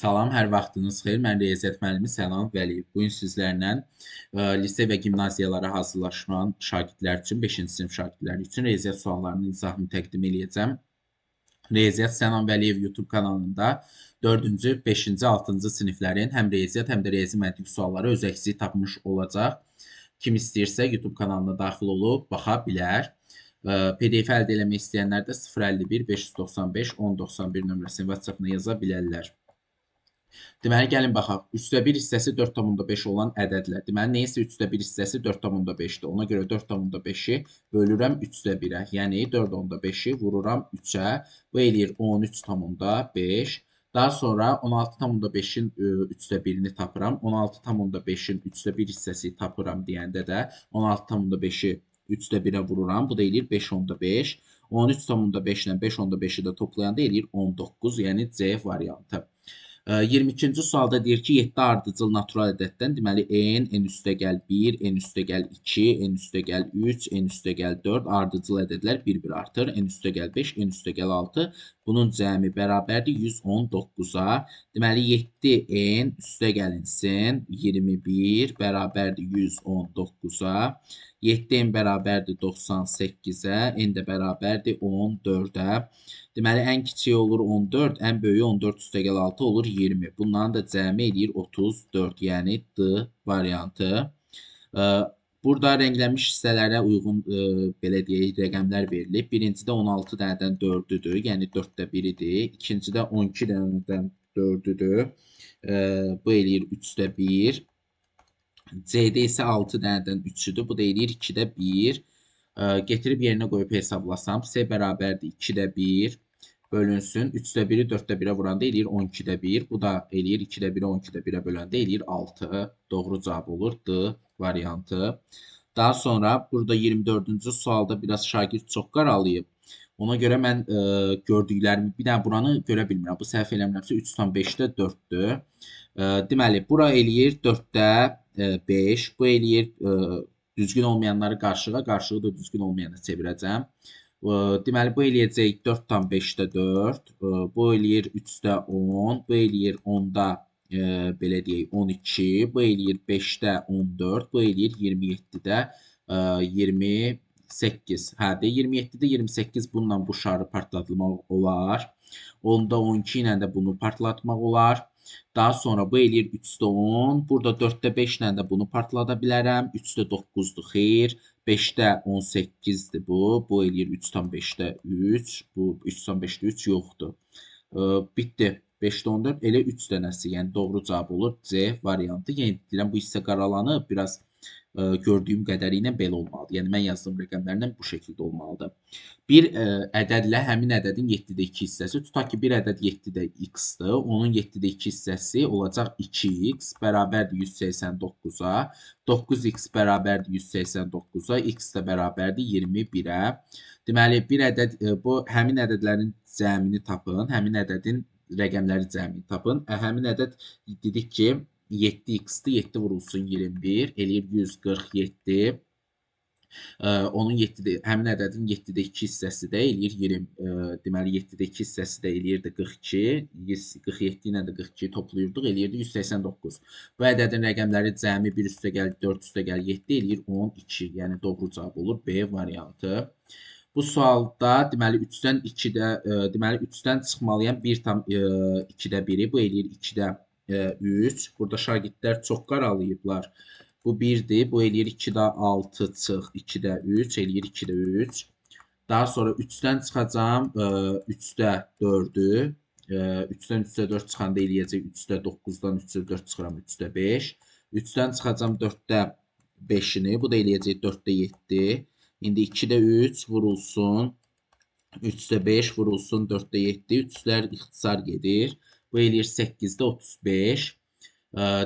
Salam, hər vaxtınız xeyir. Mən riyaziyyat müəllimi Sənan Vəliyev. Bu gün sizlərlə lise və gimnaziyalara hazırlaşan şagirdlər üçün, 5-ci sinif şagirdləri üçün riyaziyyat suallarının izahını təqdim edəcəm. Riyaziyyat Sənan Vəliyev YouTube kanalında 4-cü, 5-ci, 6-cı siniflərin həm riyaziyyat, həm də riyazi məntiq sualları öz əksini tapmış olacaq. Kim istəyirsə YouTube kanalına daxil olub baxa bilər. PDF əldə eləmək istəyənlər də 051 595 1091 nömrəsini WhatsApp-na yaza bilərlər. Deməli, gəlin baxaq. 3/1 hissəsi 4,5 olan ədədlər. Deməli, neysə 3/1 hissəsi 4,5-dir. Ona görə 4,5-i bölürəm 3/1-ə. Yəni, 4,5-i vururam 3-ə. Bu eləyir 13,5. Daha sonra 16,5-in 3/1-ini tapıram. 16,5-in 3/1 hissəsi tapıram deyəndə də 16,5-i 3/1-ə vururam. Bu da eləyir 5,5. 13,5 ilə 5,5-i də toplayanda eləyir 19. Yəni, C variantı. 22-ci sualda deyir ki, 7 ardıcıl natural ədəddən, deməli, n üstəgəl 1, n üstəgəl 2, n üstəgəl 3, n üstəgəl 4 ardıcıl ədədlər bir-bir artır. N üstəgəl 5, n üstəgəl 6. Bunun cəmi bərabərdir 119-a. Deməli, 7n üstəgəlinsin 21 bərabərdir 119-a. 7n bərabərdir 98-ə, n də bərabərdir 14-ə. Deməli, ən kiçiyi olur 14, ən böyüyü 14 üstəgəl 6 olur 20. Bunların da cəmi eləyir 34, yəni D variantı. Burada rənglənmiş hissələrə uyğun, belə deyək, rəqəmlər verilib. Birincidə 16 dənədən 4-düdür, yəni 4/1-idir. İkincidə 12 dənədən 4-düdür, bu eləyir 3/1. C-də isə 6 dənədən 3-üdür, bu da eləyir 2/1. Getirib yerinə qoyub hesablasam, C bərabərdir 2/1 bölünsün. 3/1-i 4/1-ə vuranda eləyir 12/1. Bu da eləyir 2/1-i 12/1-ə böləndə eləyir 6. Doğru cavab olur D variantı. Daha sonra burada 24-cü sualda biraz şagird çox qaralayıb. Ona görə mən gördüklərimi, bir dənə buranı görə bilmirəm. Bu səhv eləmirəmsə 3,5-də 4-dür. Deməli, bura eləyir 4/5. Bu eləyir düzgün olmayanları qarşığa, qarşığı da düzgün olmayana çevirəcəm. Deməli, bu eləyəcək 4,5-də 4. Bu eləyir 3,10. Bu eləyir 10-da, belə deyək, 12. Bu eləyir 5-də 14. Bu eləyir 27-də 28. Hə, 27-də 28 bununla bu şarı partlatmaq olar. 10-da 12 ilə də bunu partlatmaq olar. Daha sonra bu eləyir 3,10. Burada 4/5 ilə də bunu partlada bilərəm. 3,9-dur, xeyr. 5-də 18-dir bu. Bu eləyir 3,5-də 3. Bu 3,5-də 3 yoxdur. Bitdi. 5-də 14, elə 3 dənəsi. Yəni, doğru cavab olur C variantı. Yəni, deyirəm, bu hissə qaralanıb. Biraz gördüyüm qədəri ilə belə olmalıdır. Yəni, mən yazdığım rəqəmlərlə bu şəkildə olmalıdır. Bir ədədlə həmin ədədin 7-də 2 hissəsi. Tutaq ki, bir ədəd 7-də x-dır. Onun 7-də 2 hissəsi olacaq 2x bərabərdir 189-a. 9x bərabərdir 189-a. X də bərabərdir 21-ə. Deməli, bir ədəd, bu həmin ədədlərin cəmini tapın. Həmin ədədin rəqəmləri cəmini tapın. Həmin ədəd dedik ki, 7x-dir. 7 vurulsun 21. Eləyir 147. Onun 7-də, həmin ədədin 7-də 2 hissəsi də eləyir 20. Deməli, 7-də 2 hissəsi də eləyirdi 42. 47 ilə də 42-yi toplayırdıq, eləyirdi 189. Bu ədədin rəqəmləri cəmi 1 üstəgəl 4 üstəgəl 7 eləyir 12. Yəni, doğru cavab olur B variantı. Bu sualda, deməli, 3-dən 2-də, deməli, 3-dən çıxmalıyam 1,2-də 1-i. Bu eləyir 2-də 3. Burada şagirdlər çox qaralayıblar. Bu 1-dir. Bu eləyir 2-də 6 çıx, 2-də 3, eləyir 2-də 3. Daha sonra 3-dən çıxacam 3-də 4-ü. 3-dən 3-də 4 çıxanda eləyəcək 3-də 9-dan 3-də 4 çıxıram 3-də 5. 3-dən çıxacam 4-də 5-ini. Bu da eləyəcək 4-də 7. İndi 2-də 3 vurulsun. 3-də 5 vurulsun 4-də 7. 3-lər ixtisar gedir. Bu eləyir 8-də 35.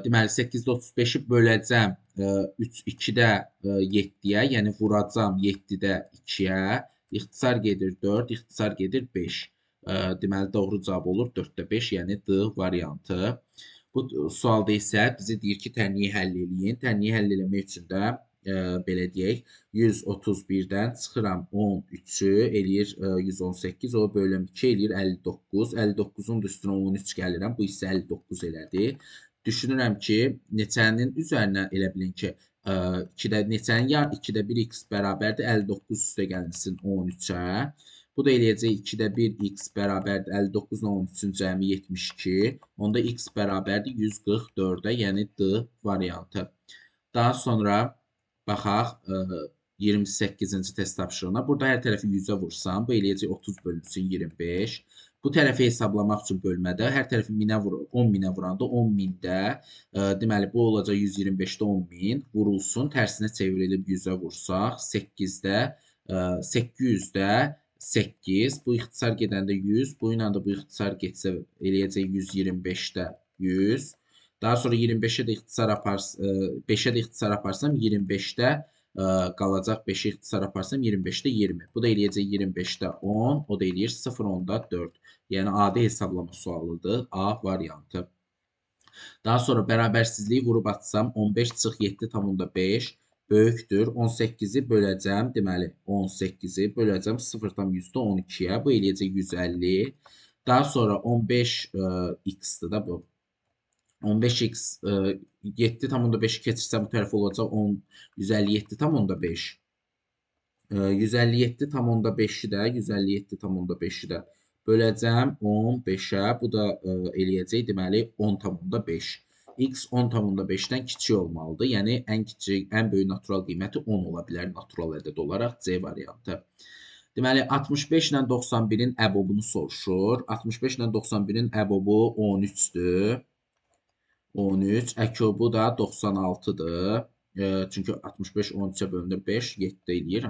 Deməli, 8-də 35-i böləcəm 2-də 7-yə, yəni vuracam 7-də 2-yə. İxtisar gedir 4, ixtisar gedir 5. Deməli, doğru cavab olur 4-də 5, yəni D variantı. Bu sualda isə bizi deyir ki, tənliyi həll eləyin. Tənliyi həll eləmək üçün də belə deyək, 131-dən çıxıram 13-ü, eləyir 118, o bölüm 2 eləyir 59. 59-un da üstünə 13 gəlirəm, bu isə 59 elədi. Düşünürəm ki, neçənin üzərinə elə bilin ki, 2-də neçənin 2-də 1x bərabərdir 59 üstə gəlinsin 13-ə. Bu da eləyəcək 2-də 1x bərabərdir 59-la 13-ün cəmi 72. Onda x bərabərdir 144-ə, yəni D variantı. Daha sonra baxaq 28-ci test tapşırığına. Burada hər tərəfi 100-ə vursam, bu eləyəcək 30 bölünsün 25. Bu tərəfi hesablamaq üçün bölmədə hər tərəfi 10.000-ə vuranda 10.000-də deməli bu olacaq 125-də 10.000 vurulsun. Tərsinə çevrilib 100-ə vursaq 8-də 800-də 8. Bu ixtisar gedəndə 100. Bu ilə də bu ixtisar getsə eləyəcək 125-də 100. Daha sonra 25-ə də ixtisar 5-ə də ixtisar aparsam 25-də qalacaq, 5-ə ixtisar aparsam 25-də 20. Bu da eləyəcək 25-də 10, o da eləyir 0.4. Yəni adi hesablama sualıdır, A variantı. Daha sonra bərabərsizliyi vurub atsam 15 çıx 7,5 böyükdür. 18-i böləcəm, deməli 18-i böləcəm 0,12-yə, bu eləyəcək 150. Daha sonra 15x-dir da bu. 15x 7,5 keçirsə bu tərəf olacaq 157,5. 157,5-i də 157,5-i də böləcəm 15-ə. Bu da eləyəcək deməli 10,5. X 10,5-dən kiçik olmalıdır. Yəni ən böyük natural qiyməti 10 ola bilər natural ədəd olaraq C variantı. Deməli 65 ilə 91-in əbobunu soruşur. 65 ilə 91-in əbobu 13-dür. 13, əkobu da 96-dır. Çünki 65 13-ə bölünür 5, 7 eləyir.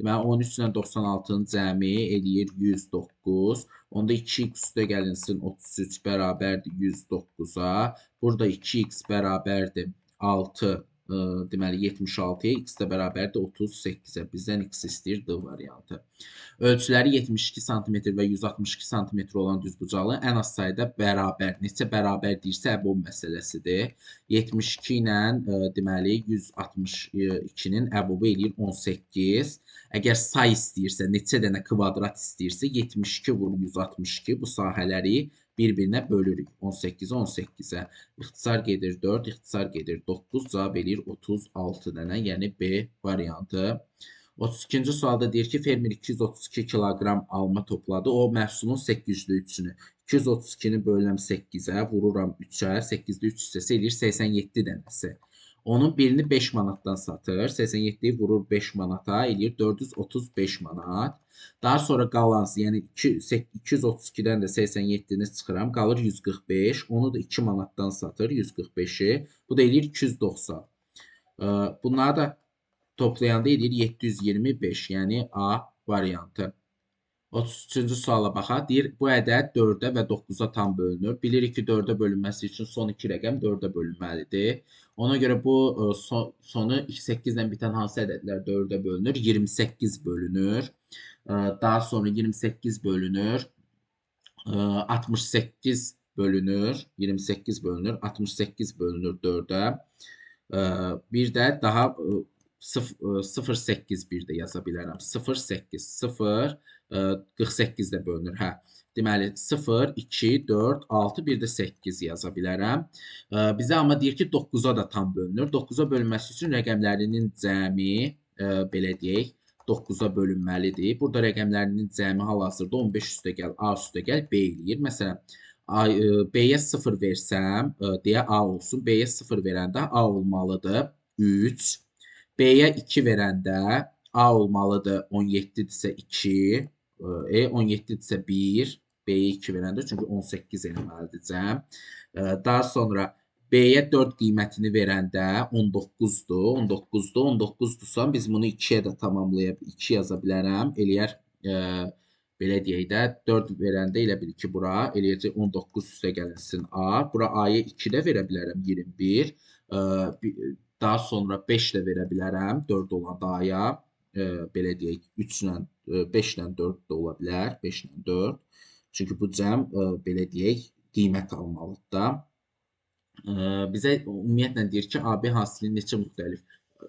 Deməli 13 ilə 96-nın cəmi eləyir 109. Onda 2x üstə gəlinsin 33 bərabərdir 109-a. Burada 2x bərabərdir 6, deməli 76-ya, x də bərabərdir 38-ə. Bizdən x istəyir D variantı. Ölçüləri 72 sm və 162 sm olan düzbucaqlı ən az sayda bərabər, neçə bərabər deyirsə əbob məsələsidir. 72 ilə deməli 162-nin əbobu eləyir 18. Əgər say istəyirsə, neçə dənə kvadrat istəyirsə, 72 vur 162 bu sahələri bir-birinə bölürük. 18-ə 18-ə. İxtisar gedir 4, ixtisar gedir 9, cavab eləyir 36 dənə, yəni B variantı. 32-ci sualda deyir ki, fermer 232 kiloqram alma topladı. O məhsulun 803-ünü. 232-ni bölürəm 8-ə, vururam 3-ə. 8-də 3 hissəsi eləyir 87 dənəsi. Onun birini 5 manatdan satır. 87-yi vurur 5 manata, eləyir 435 manat. Daha sonra qalansı, yəni 232-dən də 87-ni çıxıram, qalır 145. Onu da 2 manatdan satır, 145-i. Bu da eləyir 290. Bunları da toplayanda eləyir 725, yəni A variantı. 33-cü suala baxaq. Deyir, bu ədəd 4-ə və 9-a tam bölünür. Bilirik ki, 4-ə bölünməsi üçün son 2 rəqəm 4-ə bölünməlidir. Ona görə bu sonu 8 ilə bitən hansı ədədlər 4-ə bölünür? 28 bölünür. Daha sonra 28 bölünür. 68 bölünür. 28 bölünür. 68 bölünür 4-ə. Bir də daha 0,8 bir də yaza bilərəm. 0,8, 0, 48 də bölünür. Deməli, 0, 2, 4, 6, bir də 8 yaza bilərəm. Bizə amma deyir ki, 9-a da tam bölünür. 9-a bölünməsi üçün rəqəmlərinin cəmi, belə deyək, 9-a bölünməlidir. Burada rəqəmlərinin cəmi hal-hazırda 15 üstə gəl, A üstə gəl, B eləyir. Məsələn, B-yə 0 versəm, deyə A olsun. B-yə 0 verəndə A olmalıdır 3. B-yə 2 verəndə A olmalıdır 17-dirsə 2, 17-dirsə 1, B-yə 2 verəndə çünki 18 eləməlidir cəm. Daha sonra B-yə 4 qiymətini verəndə 19-dur, 19-dur, 19-dursa biz bunu 2-yə də tamamlayıb 2 yaza bilərəm. Eləyər, belə deyək də, 4 verəndə elə bil ki, bura eləyəcək 19 üstə gəlinsin A. Bura A-ya 2 də verə bilərəm 21. Daha sonra 5 də verə bilərəm 4 olan A-ya. Belə deyək, 5 ilə 4 də ola bilər. 5 ilə 4. Çünki bu cəm, belə deyək, qiymət almalıdır da. Bizə ümumiyyətlə deyir ki, AB hasilinin neçə müxtəlif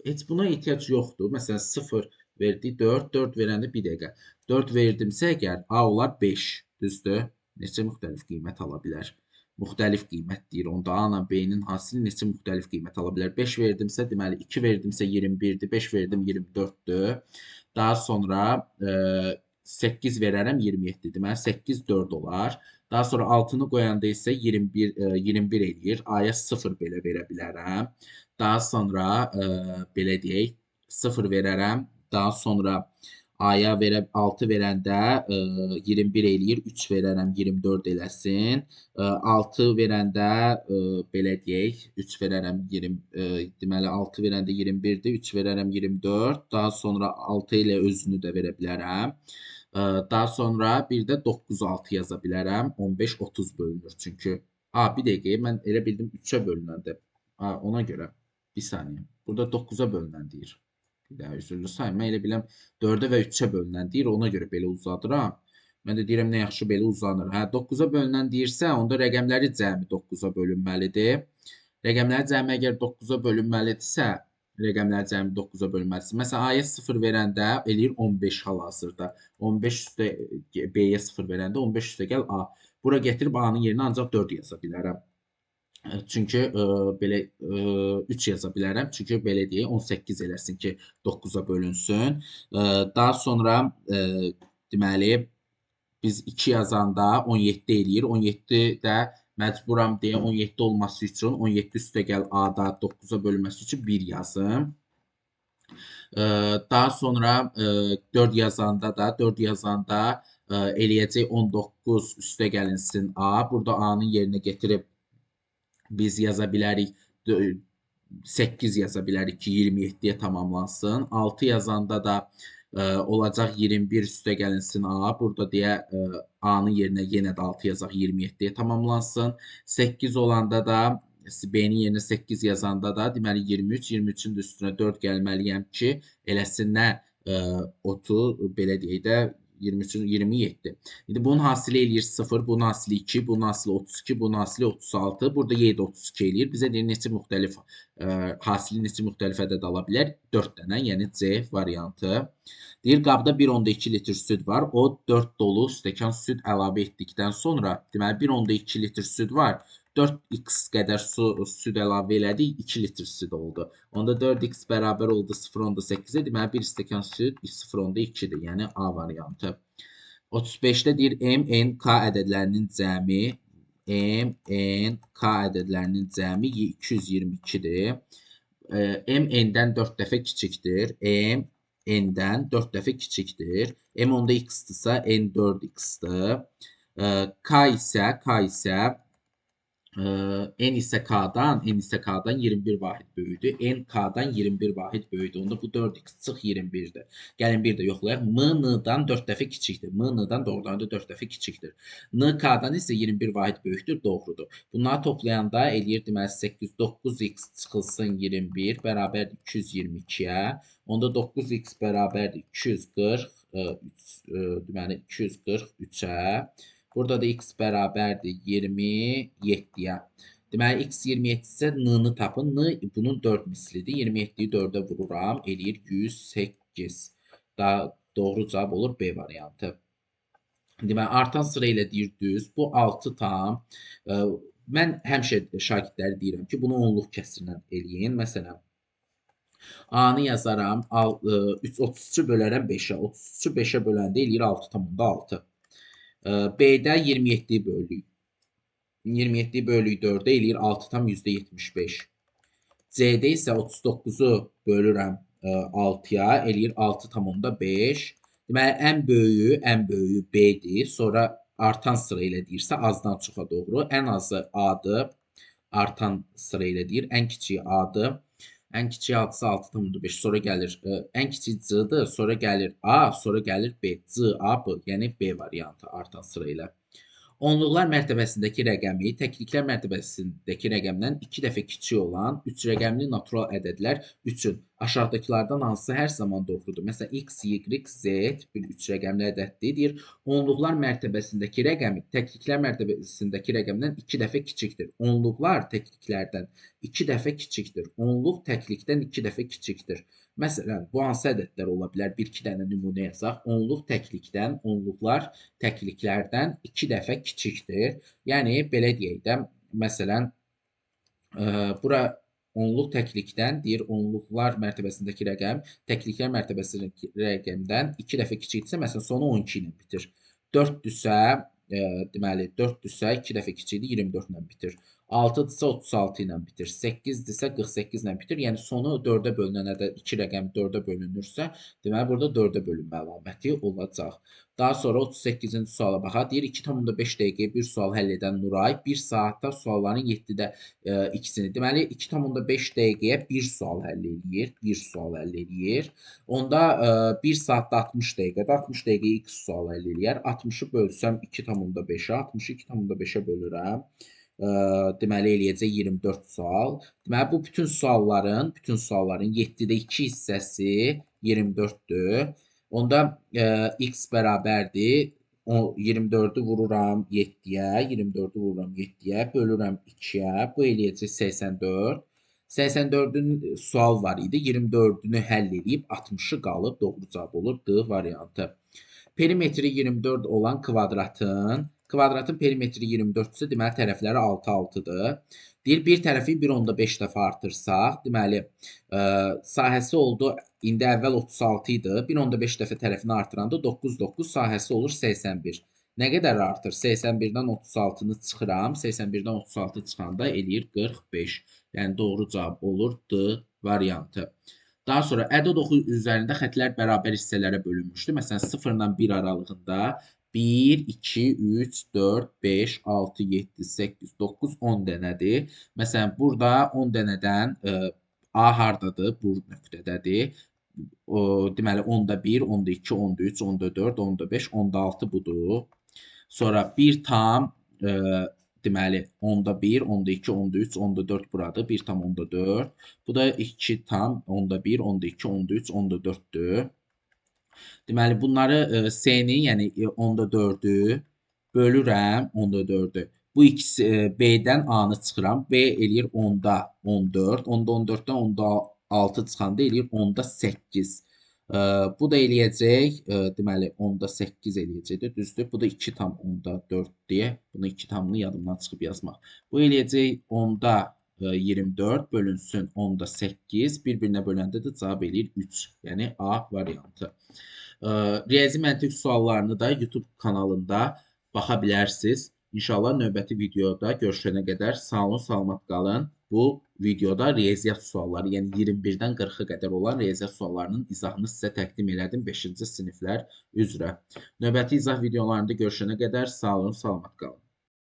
heç buna ehtiyac yoxdur. Məsələn 0 verdi 4, 4 verəndə 1 dəqiqə. 4 verdimsə əgər A olar 5, düzdür? Neçə müxtəlif qiymət ala bilər? Müxtəlif qiymət deyir. Onda A ilə B-nin hasili neçə müxtəlif qiymət ala bilər? 5 verdimsə, deməli 2 verdimsə 21-dir, 5 verdim 24-dür. Daha sonra 8 verərəm 27. Deməli 8 4 olar. Daha sonra 6-nı qoyanda isə 21 eləyir. A-ya 0 belə verə bilərəm. Daha sonra belə deyək, 0 verərəm. Daha sonra A-ya 6 verəndə 21 eləyir. 3 verərəm 24 eləsin. 6 verəndə belə deyək, 3 verərəm 20, deməli 6 verəndə 21-dir. 3 verərəm 24. Daha sonra 6 ilə özünü də verə bilərəm. Daha sonra bir də 9-6 yaza bilərəm. 15 30 bölünür çünki. Bir dəqiqə, mən elə bildim 3-ə bölünəndə. Ona görə bir saniyə. Burada 9-a bölünən deyir. Bir daha üzrlü sayın. Mən elə biləm 4-ə və 3-ə bölünən deyir. Ona görə belə uzadıram. Mən də deyirəm nə yaxşı belə uzanır. 9-a bölünən deyirsə, onda rəqəmləri cəmi 9-a bölünməlidir. Rəqəmləri cəmi əgər 9-a bölünməlidirsə, rəqəmlər cəmi 9-a bölünməlidir. Məsələn, A-ya 0 verəndə eləyir 15 hal-hazırda. 15 üstə B-yə 0 verəndə 15 üstə gəl A. Bura gətirib A-nın yerinə ancaq 4 yaza bilərəm. Çünki belə 3 yaza bilərəm. Çünki belə deyək, 18 eləsin ki, 9-a bölünsün. Daha sonra deməli biz 2 yazanda 17 eləyir. 17 də məcburam deyə 17 olması üçün 17 üstə gəl A-da 9-a bölünməsi üçün 1 yazım. Daha sonra 4 yazanda eləyəcək 19 üstə gəlinsin A. Burada A-nın yerinə gətirib biz yaza bilərik 8 yaza bilərik ki 27-yə tamamlansın. 6 yazanda da olacaq 21 üstə gəlinsin A. Burada deyə A-nın yerinə yenə də 6 yazaq 27-yə tamamlansın. 8 olanda da B-nin yerinə 8 yazanda da deməli 23, 23-ün də üstünə 4 gəlməliyəm ki, eləsin nə 30, belə deyək də 23-ün 27. İndi bunun hasili eləyir 0, bunun hasili 2, bunun hasili 32, bunun hasili 36. Burada Y də 32 eləyir. Bizə deyir neçə müxtəlif hasili neçə müxtəlif ədəd ala bilər? 4 dənə, yəni C variantı. Deyir qabda 1,2 litr süd var. O 4 dolu stəkan süd əlavə etdikdən sonra, deməli 1,2 litr süd var. 4x qədər süd əlavə elədik, 2 litr süd oldu. Onda 4x bərabər oldu 0,8-ə, deməli 1 stəkan süd 0,2-dir, yəni A variantı. 35-də deyir M, N, K ədədlərinin cəmi, M, N, K ədədlərinin cəmi 222-dir. M, N-dən 4 dəfə kiçikdir. M, N-dən 4 dəfə kiçikdir. M onda x-dırsa, N 4x-dir. K isə N isə K-dan 21 vahid böyükdür. N K-dan 21 vahid böyükdür. Onda bu 4x çıx 21-dir. Gəlin bir də yoxlayaq. M N-dan 4 dəfə kiçikdir. M N-dan doğrudan da 4 dəfə kiçikdir. N K-dan isə 21 vahid böyükdür. Doğrudur. Bunları toplayanda eləyir deməli 8, 9x çıxılsın 21 bərabər 222-yə. Onda 9x bərabərdir 240, deməli 243-ə. Burada da x bərabərdir 27-yə. Deməli, x 27 isə n-nı tapın. N bunun 4 mislidir. 27-yi 4-ə vururam. Eləyir 108. Doğru cavab olur B variantı. Deməli, artan sıra ilə deyir düz. Bu 6 tam. Mən həmişə şagirdləri deyirəm ki, bunu onluq kəsrlə eləyin. Məsələn, A-nı yazaram. 33-ü bölərəm 5-ə. 33-ü 5-ə böləndə eləyir 6,6. B-də 27 bölük. 27 bölük 4-ə eləyir 6,75. C-də isə 39-u bölürəm 6-ya, eləyir 6,5. Deməli, ən böyüyü B-dir. Sonra artan sıra ilə deyirsə, azdan çoxa doğru. Ən azı A-dır. Artan sıra ilə deyir. Ən kiçiyi A-dır. Ən kiçiyi A-dırsa 6,5. Sonra gəlir, ən kiçik C-dir. Sonra gəlir A, sonra gəlir B. C, A, B. Yəni B variantı artan sıra ilə. Onluqlar mərtəbəsindəki rəqəmi təkliklər mərtəbəsindəki rəqəmdən 2 dəfə kiçik olan 3 rəqəmli natural ədədlər üçün Aşağıdakılardan hansı hər zaman doğrudur? Məsələn, x, y, z bir 3 rəqəmli ədəddir. Onluqlar mərtəbəsindəki rəqəmi təkliklər mərtəbəsindəki rəqəmdən 2 dəfə kiçikdir. Onluqlar təkliklərdən 2 dəfə kiçikdir. Onluq təklikdən 2 dəfə kiçikdir. Məsələn, bu hansı ədədlər ola bilər? 1-2 dənə nümunə yazaq. Onluq təklikdən, onluqlar təkliklərdən 2 dəfə kiçikdir. Yəni, belə deyək də, məsələn, bura onluq təklikdən deyir, onluqlar mərtəbəsindəki rəqəm təkliklər mərtəbəsindəki rəqəmdən 2 dəfə kiçikdirsə, məsələn, sonu 12 ilə bitir. 4-dürsə, deməli, 4-dürsə 2 dəfə kiçikdir, 24 ilə bitir. 6-dırsa 36 ilə bitir. 8-dirsə 48 ilə bitir. Yəni, sonu 4-ə bölünən ədəd 2 rəqəm 4-ə bölünürsə, deməli, burada 4-ə bölünmə əlaməti olacaq. Daha sonra 38-ci suala baxaq. Deyir, 2,5 dəqiqəyə bir sual həll edən Nuray 1 saatda sualların 7-də ikisini. Deməli, 2,5 dəqiqəyə bir sual həll eləyir. Bir sual həll eləyir. Onda 1 saatda 60 dəqiqədə 60 dəqiqəyə x sual həll eləyər. 60-ı bölsəm 2,5-ə, 60-ı 2,5-ə bölürəm. Deməli, eləyəcək 24 sual. Deməli, bu bütün sualların 7-də 2 hissəsi 24-dür. Onda x bərabərdir. 24-ü vururam 7-yə, 24-ü vururam 7-yə, bölürəm 2-yə. Bu eləyəcək 84. 84-ün sual var idi. 24-ünü həll edib 60-ı qalıb. Doğru cavab olur D variantı. Perimetri 24 olan kvadratın perimetri 24-dürsə, deməli, tərəfləri 6-6-dır. Deyir, bir tərəfi 1,5 dəfə artırsaq, deməli, sahəsi oldu, indi əvvəl 36 idi, 1,5 dəfə tərəfini artıranda 9 sahəsi olur 81. Nə qədər artır? 81-dən 36-nı çıxıram, 81-dən 36 çıxanda eləyir 45. Yəni, doğru cavab olur D variantı. Daha sonra ədəd oxu üzərində xətlər bərabər hissələrə bölünmüşdür. Məsələn, 0-dan 1 aralığında 1, 2, 3, 4, 5, 6, 7, 8, 9, 10 dənədir. Məsələn, burada 10 dənədən A hardadır? Bu nöqtədədir. Deməli, 10-da 1, 10-da 2, 10-da 3, 10-da 4, 10-da 5, 10-da 6 budur. Sonra 1 tam, deməli, 10-da 1, 10-da 2, 10-da 3, 10-da 4 buradır. 1 tam 10-da 4. Bu da 2 tam 10-da 1, 10-da 2, 10-da 3, 10-da 4-dür. Deməli, bunları S-ni, yəni 10-da 4-ü bölürəm 10-da 4-ü. Bu ikisi B-dən A-nı çıxıram. B eləyir 10-da 14. 10-da 14-dən 10-da 6 çıxanda eləyir 10-da 8. Bu da eləyəcək, deməli, 10-da 8 eləyəcəkdir, düzdür. Bu da 2 tam 10-da 4 deyə, bunu 2 tamını yadımdan çıxıb yazmaq. Bu eləyəcək 10-da 24 bölünsün 10-da 8, bir-birinə böləndə də cavab eləyir 3, yəni A variantı. Riyazi məntiq suallarını da YouTube kanalında baxa bilərsiniz. İnşallah növbəti videoda görüşənə qədər sağ olun, salamat qalın. Bu videoda riyaziyyat sualları, yəni 21-dən 40-a qədər olan riyaziyyat suallarının izahını sizə təqdim elədim 5-ci siniflər üzrə. Növbəti izah videolarında görüşənə qədər sağ olun, salamat qalın.